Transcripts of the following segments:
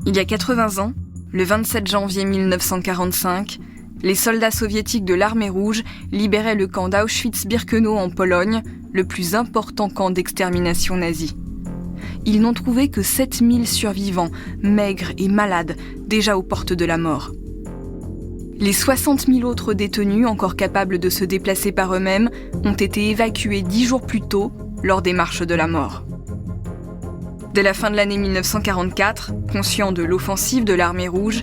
Il y a 80 ans, le 27 janvier 1945, les soldats soviétiques de l'Armée rouge libéraient le camp d'Auschwitz-Birkenau en Pologne, le plus important camp d'extermination nazie. Ils n'ont trouvé que 7000 survivants, maigres et malades, déjà aux portes de la mort. Les 60 000 autres détenus, encore capables de se déplacer par eux-mêmes, ont été évacués 10 jours plus tôt, lors des marches de la mort. Dès la fin de l'année 1944, conscients de l'offensive de l'Armée rouge,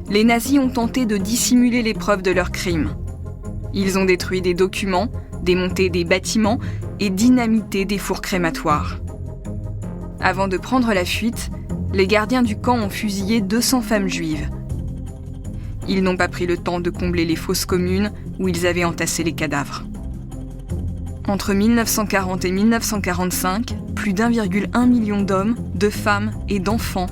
les nazis ont tenté de dissimuler les preuves de leurs crimes. Ils ont détruit des documents, démonté des bâtiments et dynamité des fours crématoires. Avant de prendre la fuite, les gardiens du camp ont fusillé 200 femmes juives. Ils n'ont pas pris le temps de combler les fosses communes où ils avaient entassé les cadavres. Entre 1940 et 1945, plus d'1,1 million d'hommes, de femmes et d'enfants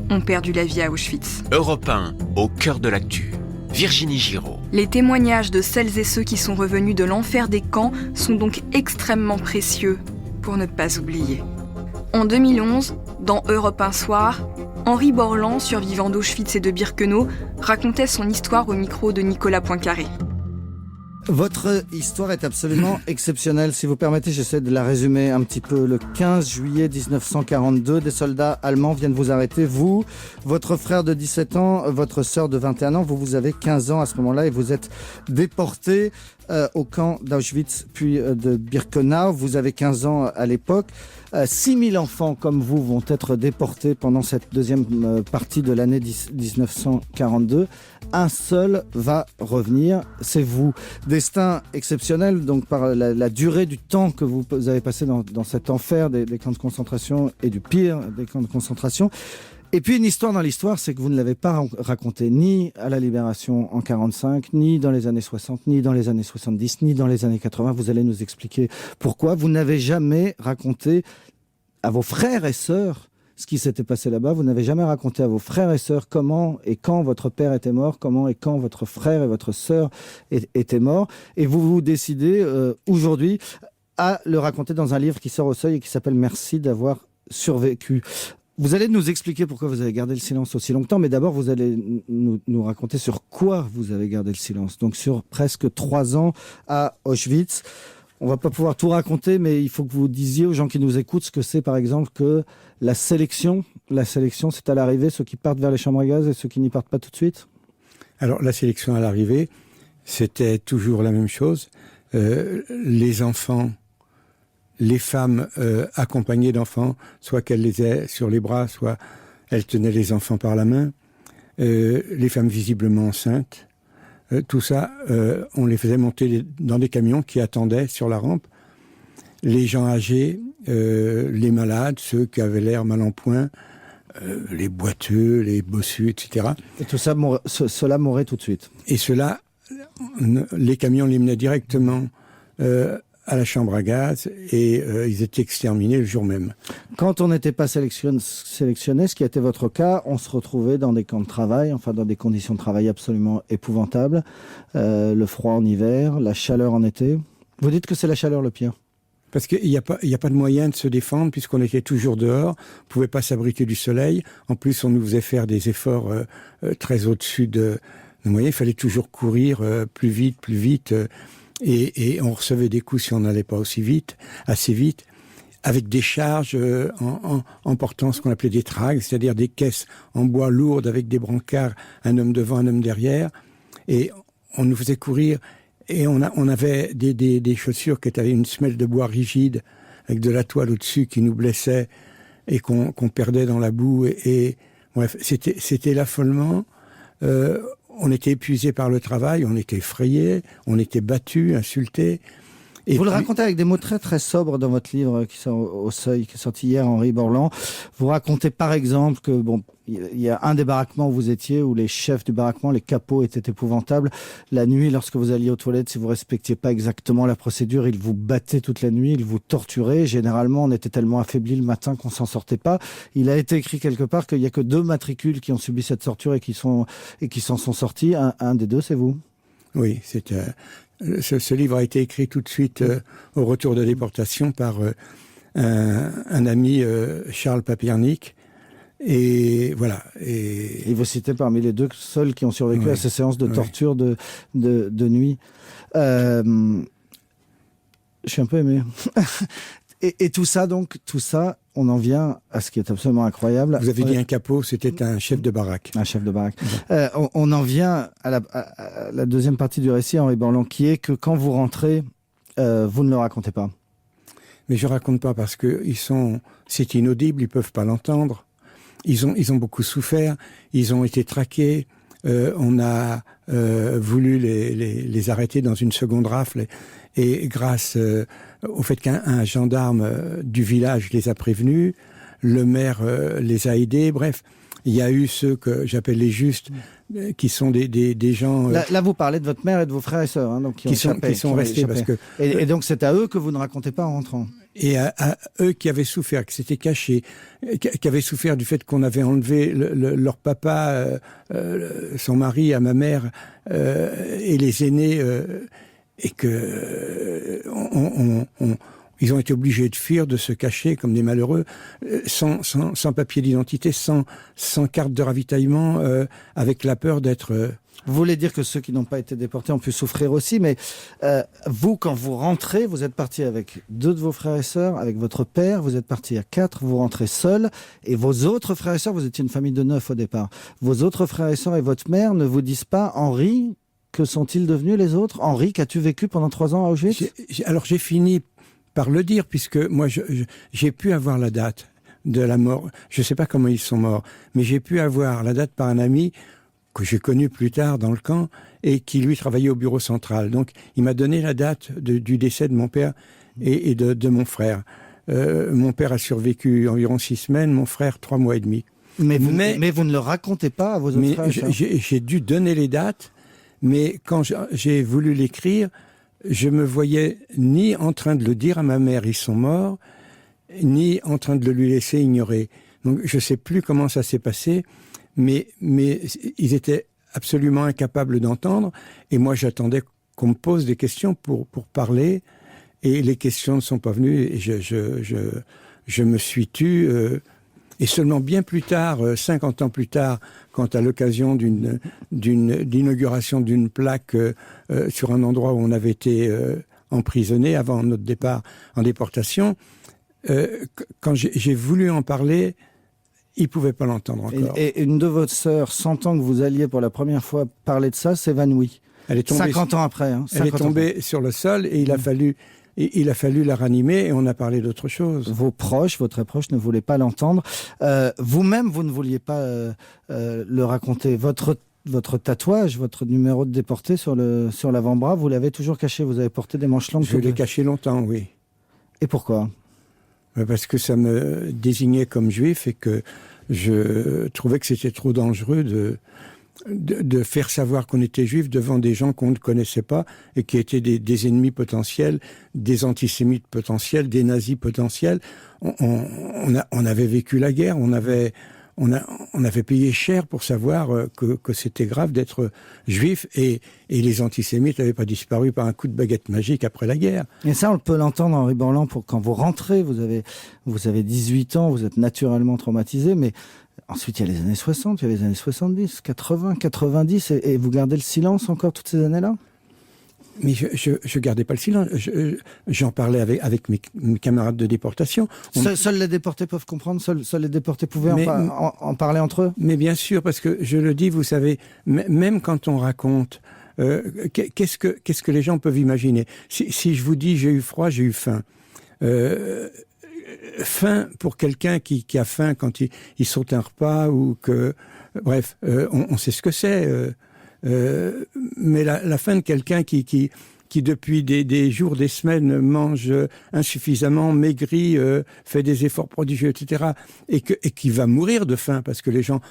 ont perdu la vie à Auschwitz. Europe 1, au cœur de l'actu. Virginie Giraud. Les témoignages de celles et ceux qui sont revenus de l'enfer des camps sont donc extrêmement précieux pour ne pas oublier. En 2011, dans Europe 1 Soir, Henri Borland, survivant d'Auschwitz et de Birkenau, racontait son histoire au micro de Nicolas Poincaré. Votre histoire est absolument exceptionnelle. Si vous permettez, j'essaie de la résumer un petit peu. Le 15 juillet 1942, des soldats allemands viennent vous arrêter. Vous, votre frère de 17 ans, votre sœur de 21 ans, vous avez 15 ans à ce moment-là et vous êtes déportés au camp d'Auschwitz puis de Birkenau. Vous avez 15 ans à l'époque. 6000 enfants comme vous vont être déportés pendant cette deuxième partie de l'année 1942. Un seul va revenir, c'est vous. Destin exceptionnel, donc par la durée du temps que vous avez passé dans cet enfer des camps de concentration et du pire des camps de concentration. Et puis une histoire dans l'histoire, c'est que vous ne l'avez pas raconté ni à la Libération en 45, ni dans les années 60, ni dans les années 70, ni dans les années 80. Vous allez nous expliquer pourquoi. Vous n'avez jamais raconté à vos frères et sœurs ce qui s'était passé là-bas. Vous n'avez jamais raconté à vos frères et sœurs comment et quand votre père était mort, comment et quand votre frère et votre sœur étaient morts. Et vous vous décidez aujourd'hui à le raconter dans un livre qui sort au Seuil et qui s'appelle « Merci d'avoir survécu ». Vous allez nous expliquer pourquoi vous avez gardé le silence aussi longtemps, mais d'abord vous allez nous raconter sur quoi vous avez gardé le silence. Donc sur presque 3 ans à Auschwitz. On va pas pouvoir tout raconter, mais il faut que vous disiez aux gens qui nous écoutent ce que c'est, par exemple, que la sélection, c'est à l'arrivée, ceux qui partent vers les chambres à gaz et ceux qui n'y partent pas tout de suite. Alors la sélection à l'arrivée, c'était toujours la même chose. Les enfants, les femmes accompagnées d'enfants, soit qu'elles les aient sur les bras, soit elles tenaient les enfants par la main, les femmes visiblement enceintes, tout ça, on les faisait monter dans des camions qui attendaient sur la rampe. Les gens âgés, les malades, ceux qui avaient l'air mal en point, les boiteux, les bossus, etc. Et tout ça, cela mourait tout de suite. Et cela, les camions les menaient directement à la chambre à gaz et ils étaient exterminés le jour même. Quand on n'était pas sélectionné, ce qui a été votre cas, on se retrouvait dans des camps de travail, enfin dans des conditions de travail absolument épouvantables. Le froid en hiver, la chaleur en été. Vous dites que c'est la chaleur le pire? Parce qu'il n'y a pas de moyen de se défendre puisqu'on était toujours dehors, on ne pouvait pas s'abriter du soleil. En plus, on nous faisait faire des efforts très au-dessus de nos moyens. Il fallait toujours courir plus vite. Et on recevait des coups si on n'allait pas assez vite, avec des charges en portant ce qu'on appelait des trags, c'est-à-dire des caisses en bois lourdes avec des brancards, un homme devant, un homme derrière. Et on nous faisait courir. Et on avait des chaussures qui avaient une semelle de bois rigide, avec de la toile au-dessus qui nous blessait et qu'on perdait dans la boue. Et bref, c'était l'affolement. On était épuisés par le travail, on était effrayés, on était battus, insultés. Et vous le racontez avec des mots très très sobres dans votre livre qui sort au Seuil, qui est sorti hier, Henri Borland. Vous racontez par exemple que il y a un des baraquements où vous étiez, où les chefs du baraquement, les capots étaient épouvantables. La nuit, lorsque vous alliez aux toilettes, si vous respectiez pas exactement la procédure, ils vous battaient toute la nuit, ils vous torturaient. Généralement, on était tellement affaiblis le matin qu'on s'en sortait pas. Il a été écrit quelque part qu'il y a que 2 matricules qui ont subi cette torture et qui s'en sont sortis. Un des 2, c'est vous. Oui, ce livre a été écrit tout de suite au retour de déportation par un ami, Charles Papiernik, Et voilà. Et vous citez parmi les 2 seuls qui ont survécu à ces séances de torture de nuit. Je suis un peu ému. Et tout ça, on en vient à ce qui est absolument incroyable. Vous avez dit un capot, c'était un chef de baraque. Un chef de baraque. On en vient à la deuxième partie du récit, Henri Borland, qui est que quand vous rentrez, vous ne le racontez pas. Mais je raconte pas parce que c'est inaudible, ils peuvent pas l'entendre. Ils ont beaucoup souffert, ils ont été traqués. On a voulu les arrêter dans une seconde rafle et grâce au fait qu'un gendarme du village les a prévenus, le maire les a aidés, bref. Il y a eu ceux que j'appelle les justes, qui sont des gens... Là, vous parlez de votre mère et de vos frères et sœurs, hein, donc qui sont restés. Parce que, et donc c'est à eux que vous ne racontez pas en rentrant. Et à eux qui avaient souffert, qui s'étaient cachés, qui avaient souffert du fait qu'on avait enlevé leur papa, son mari à ma mère, et les aînés, et que ils ont été obligés de fuir, de se cacher comme des malheureux, sans papier d'identité, sans carte de ravitaillement, avec la peur d'être... Vous voulez dire que ceux qui n'ont pas été déportés ont pu souffrir aussi, mais vous, quand vous rentrez, vous êtes parti avec 2 de vos frères et sœurs, avec votre père, vous êtes parti à 4, vous rentrez seul, et vos autres frères et sœurs, vous étiez une famille de 9 au départ, vos autres frères et sœurs et votre mère ne vous disent pas, Henri, que sont-ils devenus les autres? Henri, qu'as-tu vécu pendant 3 ans à Auschwitz? Alors j'ai fini par le dire, puisque moi j'ai pu avoir la date de la mort, je ne sais pas comment ils sont morts, mais j'ai pu avoir la date par un ami que j'ai connu plus tard dans le camp, et qui lui travaillait au bureau central. Donc il m'a donné la date du décès de mon père et de mon frère. Mon père a survécu environ 6 semaines, mon frère 3 mois et demi. Mais vous ne le racontez pas à vos autres frères? J'ai dû donner les dates, mais quand j'ai voulu l'écrire, je me voyais ni en train de le dire à ma mère, ils sont morts, ni en train de le lui laisser ignorer. Donc je ne sais plus comment ça s'est passé, mais ils étaient absolument incapables d'entendre, et moi j'attendais qu'on me pose des questions pour parler, et les questions ne sont pas venues, et je me suis tu, et seulement bien plus tard, 50 ans plus tard, quand à l'occasion d'inauguration d'une plaque sur un endroit où on avait été emprisonné avant notre départ en déportation, quand j'ai voulu en parler, ils ne pouvaient pas l'entendre encore. Et une de vos sœurs, sentant que vous alliez pour la première fois parler de ça, s'évanouit. Elle est tombée 50 ans après. Hein, elle est tombée sur le sol, et il a fallu la ranimer, et on a parlé d'autre chose. Vos très proches ne voulaient pas l'entendre. Vous-même, vous ne vouliez pas le raconter. Votre tatouage, votre numéro de déporté sur l'avant-bras, vous l'avez toujours caché. Vous avez porté des manches longues. Je l'ai caché longtemps, oui. Et pourquoi? Parce que ça me désignait comme juif, et que je trouvais que c'était trop dangereux de faire savoir qu'on était juif devant des gens qu'on ne connaissait pas, et qui étaient des ennemis potentiels, des antisémites potentiels, des nazis potentiels. On avait vécu la guerre, on avait payé cher pour savoir que c'était grave d'être juif, et les antisémites n'avaient pas disparu par un coup de baguette magique après la guerre. Et ça, on peut l'entendre, Henri Borland, quand vous rentrez, vous avez 18 ans, vous êtes naturellement traumatisé, mais ensuite il y a les années 60, il y a les années 70, 80, 90, et vous gardez le silence encore toutes ces années-là? Mais je gardais pas le silence. J'en parlais avec mes camarades de déportation. Seuls les déportés peuvent comprendre. Seuls les déportés pouvaient en parler entre eux. Mais bien sûr, parce que je le dis, vous savez, même quand on raconte, qu'est-ce que les gens peuvent imaginer? Si je vous dis j'ai eu froid, j'ai eu faim. Faim pour quelqu'un qui a faim quand il saute un repas, ou que, bref, on sait ce que c'est. Mais la faim de quelqu'un qui depuis des jours, des semaines, mange insuffisamment, maigrit, fait des efforts prodigieux, etc., et qui va mourir de faim, parce que les gens...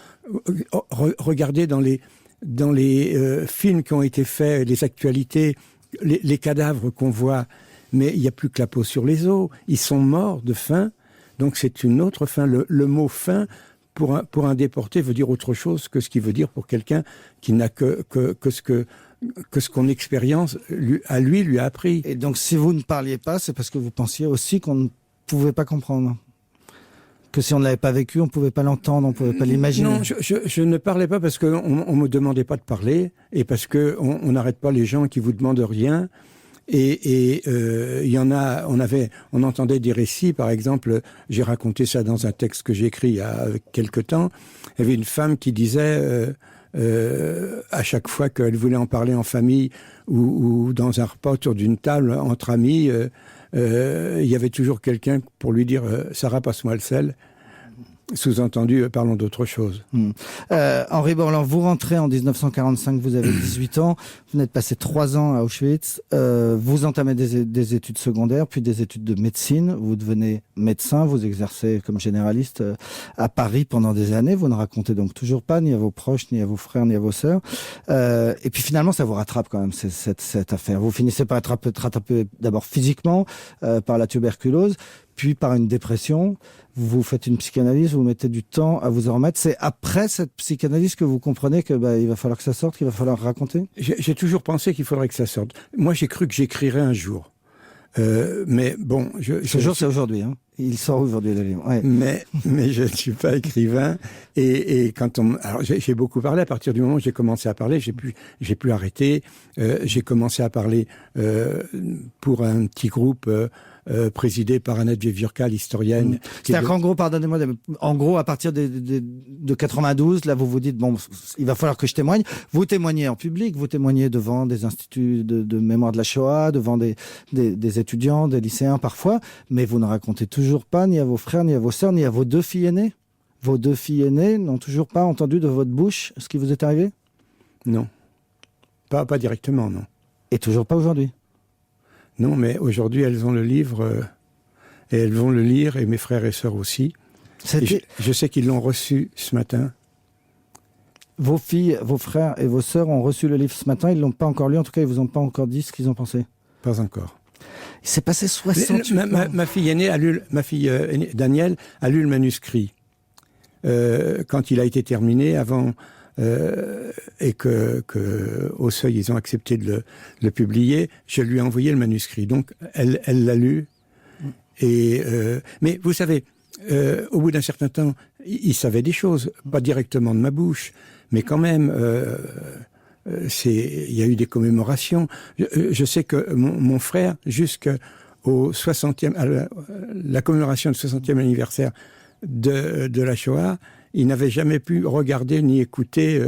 Regardez dans les films qui ont été faits, les actualités, les cadavres qu'on voit, mais il n'y a plus que la peau sur les os. Ils sont morts de faim, donc c'est une autre faim. Le mot faim, pour un déporté, veut dire autre chose que ce qu'il veut dire pour quelqu'un qui n'a que ce qu'on expérience lui a appris. Et donc, si vous ne parliez pas, c'est parce que vous pensiez aussi qu'on ne pouvait pas comprendre. que si on ne l'avait pas vécu, on ne pouvait pas l'entendre, on ne pouvait pas l'imaginer. Non, je ne parlais pas parce qu'on ne me demandait pas de parler et parce qu'on n'arrête pas les gens qui vous demandent rien. Et il y en a, on entendait des récits, par exemple, j'ai raconté ça dans un texte que j'ai écrit il y a quelque temps. Il y avait une femme qui disait à chaque fois qu'elle voulait en parler en famille ou dans un repas autour d'une table entre amis, il y avait toujours quelqu'un pour lui dire Sarah, passe-moi le sel. Sous-entendu, parlons d'autre chose. Henri Borland, vous rentrez en 1945, vous avez 18 ans, vous n'êtes passé 3 ans à Auschwitz, vous entamez des études secondaires, puis des études de médecine, vous devenez médecin, vous exercez comme généraliste à Paris pendant des années, vous ne racontez donc toujours pas, ni à vos proches, ni à vos frères, ni à vos sœurs. Et puis finalement, ça vous rattrape quand même, cette affaire. Vous finissez par être rattrapé d'abord physiquement par la tuberculose, puis par une dépression. Vous faites une psychanalyse, vous mettez du temps à vous en remettre. C'est après cette psychanalyse que vous comprenez que il va falloir que ça sorte, qu'il va falloir raconter. J'ai toujours pensé qu'il faudrait que ça sorte. Moi, j'ai cru que j'écrirais un jour. Mais bon, ce jour, c'est aujourd'hui. Hein. Il sort aujourd'hui le livre. Ouais. Mais je ne suis pas écrivain. Et quand alors j'ai beaucoup parlé. À partir du moment où j'ai commencé à parler, j'ai pu arrêter. J'ai commencé à parler pour un petit groupe. Présidé par Annette Viviurca, l'historienne. C'est-à-dire qu'en gros, pardonnez-moi, en gros, à partir de 92, là, vous vous dites, bon, il va falloir que je témoigne. Vous témoignez en public, vous témoignez devant des instituts de mémoire de la Shoah, devant des étudiants, des lycéens parfois, mais vous ne racontez toujours pas, ni à vos frères, ni à vos sœurs, ni à vos 2 filles aînées. Vos 2 filles aînées n'ont toujours pas entendu de votre bouche ce qui vous est arrivé? Non. Pas directement, non. Et toujours pas aujourd'hui? Non, mais aujourd'hui, elles ont le livre et elles vont le lire, et mes frères et sœurs aussi. Je sais qu'ils l'ont reçu ce matin. Vos filles, vos frères et vos sœurs ont reçu le livre ce matin, ils ne l'ont pas encore lu, en tout cas, ils ne vous ont pas encore dit ce qu'ils ont pensé. Pas encore. Il s'est passé 68 ans. Ma fille aînée, Danielle, a lu le manuscrit. Quand il a été terminé, avant... et que au Seuil ils ont accepté de le publier, je lui ai envoyé le manuscrit. Donc elle l'a lu. Et mais vous savez, au bout d'un certain temps, il savait des choses, pas directement de ma bouche, mais quand même. Il y a eu des commémorations. Je sais que mon frère, jusqu'au 60e, la commémoration du 60e anniversaire de la Shoah, il n'avait jamais pu regarder ni écouter.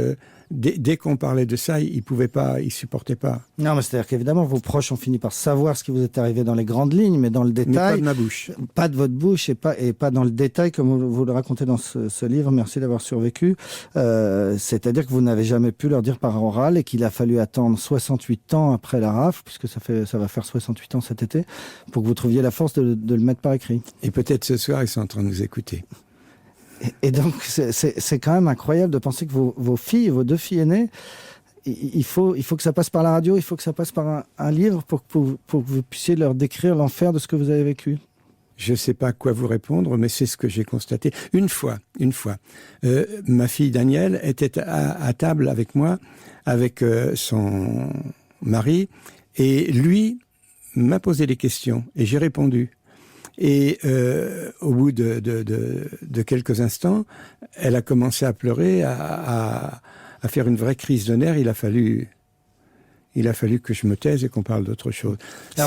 Dès qu'on parlait de ça, il pouvait pas, il supportait pas. Non, mais c'est-à-dire qu'évidemment, vos proches ont fini par savoir ce qui vous est arrivé dans les grandes lignes, mais dans le détail. Mais pas de ma bouche. Pas de votre bouche et pas dans le détail comme vous le racontez dans ce livre. Merci d'avoir survécu. C'est-à-dire que vous n'avez jamais pu leur dire par oral et qu'il a fallu attendre 68 ans après la rafle, puisque ça va faire 68 ans cet été, pour que vous trouviez la force de le mettre par écrit. Et peut-être ce soir, ils sont en train de nous écouter. Et donc, c'est quand même incroyable de penser que vos filles, vos 2 filles aînées, il faut que ça passe par la radio, il faut que ça passe par un livre pour que vous puissiez leur décrire l'enfer de ce que vous avez vécu. Je ne sais pas quoi vous répondre, mais c'est ce que j'ai constaté. Une fois, ma fille Danielle était à table avec moi, avec son mari, et lui m'a posé des questions, et j'ai répondu. Et au bout de quelques instants, elle a commencé à pleurer, à faire une vraie crise de nerfs. Il a fallu que je me taise et qu'on parle d'autre chose.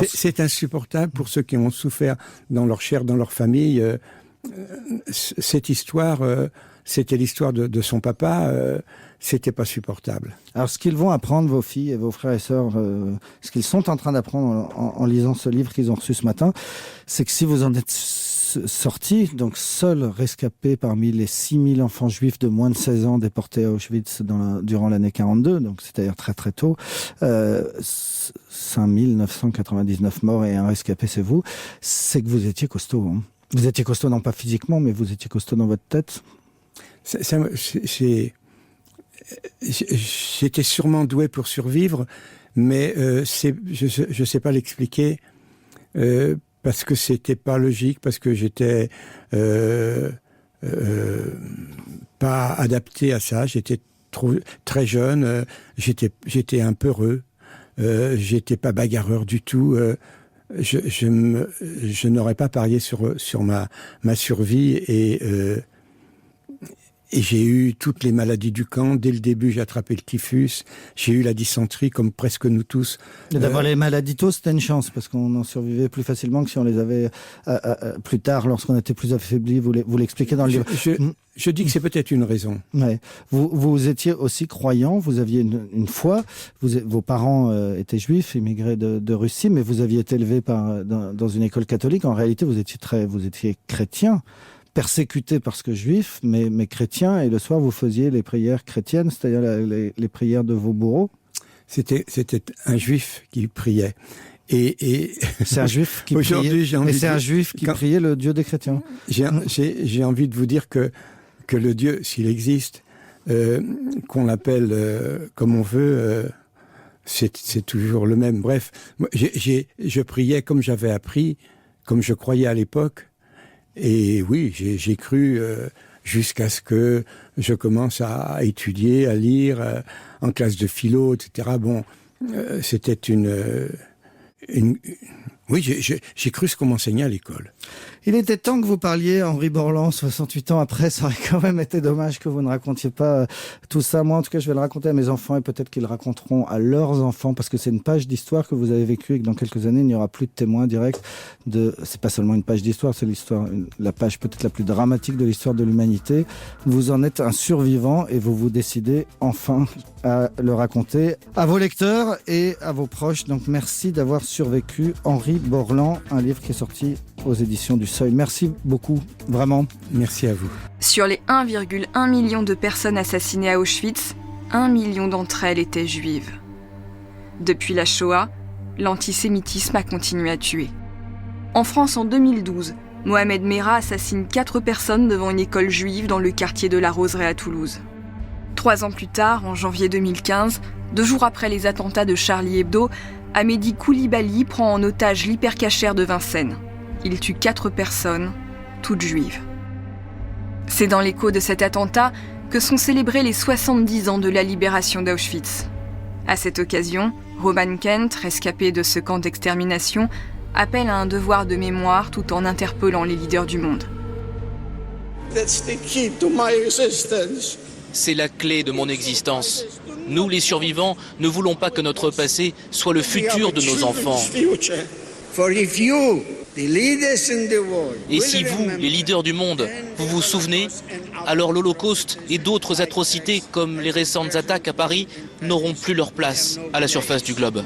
C'est insupportable pour ceux qui ont souffert dans leur chair, dans leur famille. Cette histoire, c'était l'histoire de son papa. C'était pas supportable. Alors, ce qu'ils vont apprendre, vos filles et vos frères et sœurs, ce qu'ils sont en train d'apprendre en lisant ce livre qu'ils ont reçu ce matin, c'est que si vous en êtes sortis, donc seul rescapé parmi les 6000 enfants juifs de moins de 16 ans déportés à Auschwitz durant l'année 42, donc c'est-à-dire très très tôt, 5999 morts et un rescapé, c'est vous, c'est que vous étiez costaud. Hein. Vous étiez costaud, non pas physiquement, mais vous étiez costaud dans votre tête. J'étais sûrement doué pour survivre, mais je sais pas l'expliquer parce que c'était pas logique, parce que j'étais pas adapté à ça. J'étais très jeune, j'étais un peureux, j'étais pas bagarreur du tout. je n'aurais pas parié sur ma survie et j'ai eu toutes les maladies du camp. Dès le début, j'ai attrapé le typhus. J'ai eu la dysenterie, comme presque nous tous. Et d'avoir les maladies tôt, c'était une chance, parce qu'on en survivait plus facilement que si on les avait plus tard, lorsqu'on était plus affaibli. Vous l'expliquez dans le livre. Je dis que c'est peut-être une raison. Ouais. Vous étiez aussi croyant, vous aviez une foi. Vos parents étaient juifs, immigrés de Russie, mais vous aviez été élevé dans une école catholique. En réalité, vous étiez chrétien. Persécuté parce que juif, mais chrétien, et le soir vous faisiez les prières chrétiennes, c'est-à-dire les prières de vos bourreaux. C'était un juif qui priait. Et c'est un juif qui aujourd'hui, priait. Un juif qui priait le Dieu des chrétiens. J'ai envie de vous dire que le Dieu, s'il existe, qu'on l'appelle comme on veut, c'est toujours le même. Bref, je priais comme j'avais appris, comme je croyais à l'époque. Et oui, j'ai cru jusqu'à ce que je commence à étudier, à lire en classe de philo, etc. Bon, c'était oui, j'ai cru ce qu'on m'enseignait à l'école. Il était temps que vous parliez, Henri Borland, 68 ans après. Ça aurait quand même été dommage que vous ne racontiez pas tout ça. Moi, en tout cas, je vais le raconter à mes enfants et peut-être qu'ils le raconteront à leurs enfants, parce que c'est une page d'histoire que vous avez vécue et que dans quelques années, il n'y aura plus de témoins directs c'est pas seulement une page d'histoire, c'est la page peut-être la plus dramatique de l'histoire de l'humanité. Vous en êtes un survivant et vous vous décidez enfin à le raconter à vos lecteurs et à vos proches. Donc, merci d'avoir survécu. Henri Borland, un livre qui est sorti aux éditions du Seuil. Merci beaucoup, vraiment. Merci à vous. Sur les 1,1 million de personnes assassinées à Auschwitz, 1 million d'entre elles étaient juives. Depuis la Shoah, l'antisémitisme a continué à tuer. En France, en 2012, Mohamed Merah assassine 4 personnes devant une école juive dans le quartier de la Roseraie à Toulouse. 3 ans plus tard, en janvier 2015, 2 jours après les attentats de Charlie Hebdo, Amédi Koulibaly prend en otage l'hypercachère de Vincennes. Il tue 4 personnes, toutes juives. C'est dans l'écho de cet attentat que sont célébrés les 70 ans de la libération d'Auschwitz. À cette occasion, Roman Kent, rescapé de ce camp d'extermination, appelle à un devoir de mémoire tout en interpellant les leaders du monde. C'est la clé de mon existence. Nous, les survivants, ne voulons pas que notre passé soit le futur de nos enfants. Et si vous, les leaders du monde, vous vous souvenez, alors l'Holocauste et d'autres atrocités comme les récentes attaques à Paris n'auront plus leur place à la surface du globe.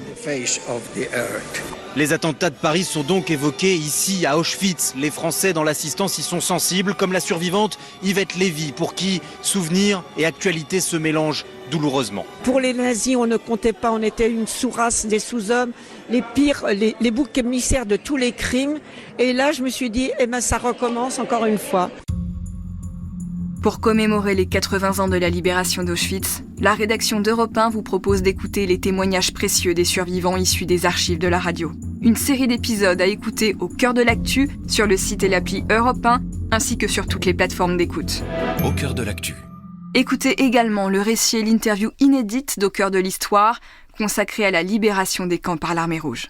Les attentats de Paris sont donc évoqués ici à Auschwitz. Les Français dans l'assistance y sont sensibles, comme la survivante Yvette Lévy, pour qui souvenir et actualité se mélangent douloureusement. Pour les nazis, on ne comptait pas, on était une sous-race des sous-hommes, les pires, les boucs émissaires de tous les crimes. Et là, je me suis dit, ça recommence encore une fois. Pour commémorer les 80 ans de la libération d'Auschwitz, la rédaction d'Europe 1 vous propose d'écouter les témoignages précieux des survivants issus des archives de la radio. Une série d'épisodes à écouter au cœur de l'actu sur le site et l'appli Europe 1, ainsi que sur toutes les plateformes d'écoute. Au cœur de l'actu. Écoutez également le récit et l'interview inédite d'Au cœur de l'histoire, consacrée à la libération des camps par l'Armée rouge.